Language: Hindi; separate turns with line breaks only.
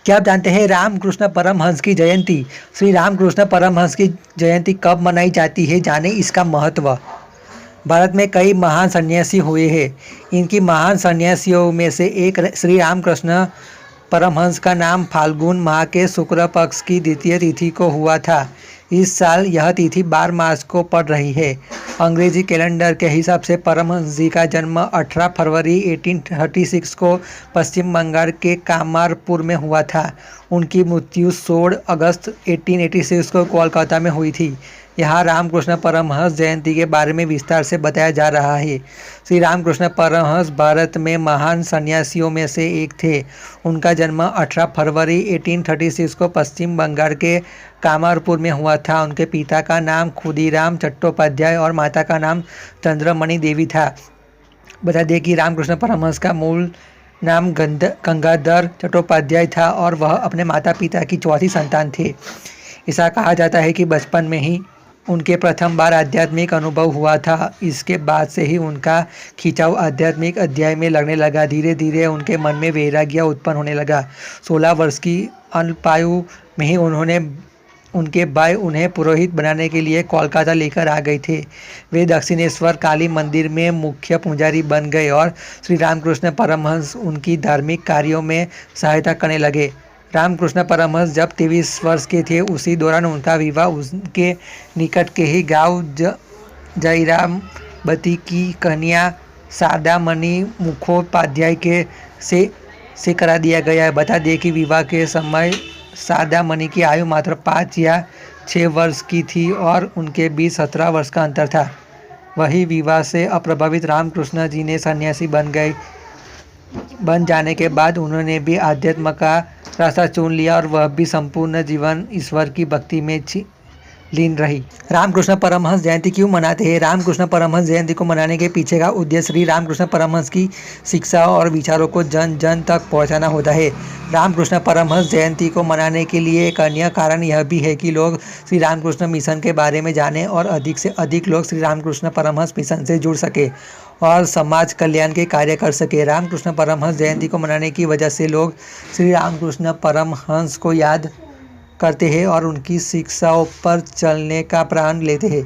क्या आप जानते हैं रामकृष्ण परमहंस की जयंती? श्री रामकृष्ण परमहंस की जयंती कब मनाई जाती है, जाने इसका महत्व। भारत में कई महान सन्यासी हुए हैं। इनकी महान सन्यासियों में से एक श्री रामकृष्ण परमहंस का नाम फाल्गुन माह के शुक्ल पक्ष की द्वितीय तिथि को हुआ था। इस साल यह तिथि 12 मार्च को पड़ रही है। अंग्रेजी कैलेंडर के हिसाब से परमहंस जी का जन्म 18 फरवरी 1836 को पश्चिम बंगाल के कामारपुर में हुआ था। उनकी मृत्यु 16 अगस्त 1886 को कोलकाता में हुई थी। यहाँ रामकृष्ण परमहंस जयंती के बारे में विस्तार से बताया जा रहा है। श्री रामकृष्ण परमहंस भारत में महान सन्यासियों में से एक थे। उनका जन्म 18 फरवरी 1836 को पश्चिम बंगाल के कामारपुर में हुआ था। उनके पिता का नाम खुदीराम चट्टोपाध्याय और माता का नाम चंद्रमणि देवी था। बता दें कि रामकृष्ण परमहंस का मूल नाम गंगाधर चट्टोपाध्याय था और वह अपने माता पिता की चौथी संतान थे। ऐसा कहा जाता है कि बचपन में ही उनके प्रथम बार आध्यात्मिक अनुभव हुआ था। इसके बाद से ही उनका खिंचाव आध्यात्मिक अध्याय में लगने लगा। धीरे धीरे उनके मन में वैराग्य उत्पन्न होने लगा। 16 वर्ष की अल्पायु में ही उनके भाई उन्हें पुरोहित बनाने के लिए कोलकाता लेकर आ गए थे। वे दक्षिणेश्वर काली मंदिर में मुख्य पुजारी बन गए और श्री रामकृष्ण परमहंस उनकी धार्मिक कार्यों में सहायता करने लगे। रामकृष्ण परमहंस जब 23 वर्ष के थे, उसी दौरान उनका विवाह उनके निकट के ही गांव जयरामबती की कन्या शारदामणि मुखोपाध्याय से करा दिया गया। बता दें कि विवाह के समय शारदामणि की आयु मात्र 5 या 6 वर्ष की थी और उनके बीच 17 वर्ष का अंतर था। वही विवाह से अप्रभावित रामकृष्ण जी ने सन्यासी बन जाने के बाद उन्होंने भी आध्यात्म का रास्ता चुन लिया और वह भी संपूर्ण जीवन ईश्वर की भक्ति में लीन रही। रामकृष्ण परमहंस जयंती क्यों मनाते हैं? रामकृष्ण परमहंस जयंती को मनाने के पीछे का उद्देश्य श्री रामकृष्ण परमहंस की शिक्षा और विचारों को जन जन तक पहुंचाना होता है। रामकृष्ण परमहंस जयंती को मनाने के लिए एक अन्य कारण यह भी है कि लोग श्री रामकृष्ण मिशन के बारे में जानें और अधिक से अधिक लोग श्री रामकृष्ण परमहंस मिशन से जुड़ सके और समाज कल्याण के कार्य कर सके। रामकृष्ण परमहंस जयंती को मनाने की वजह से लोग श्री रामकृष्ण परमहंस को याद करते हैं और उनकी शिक्षाओं पर चलने का प्रण लेते हैं।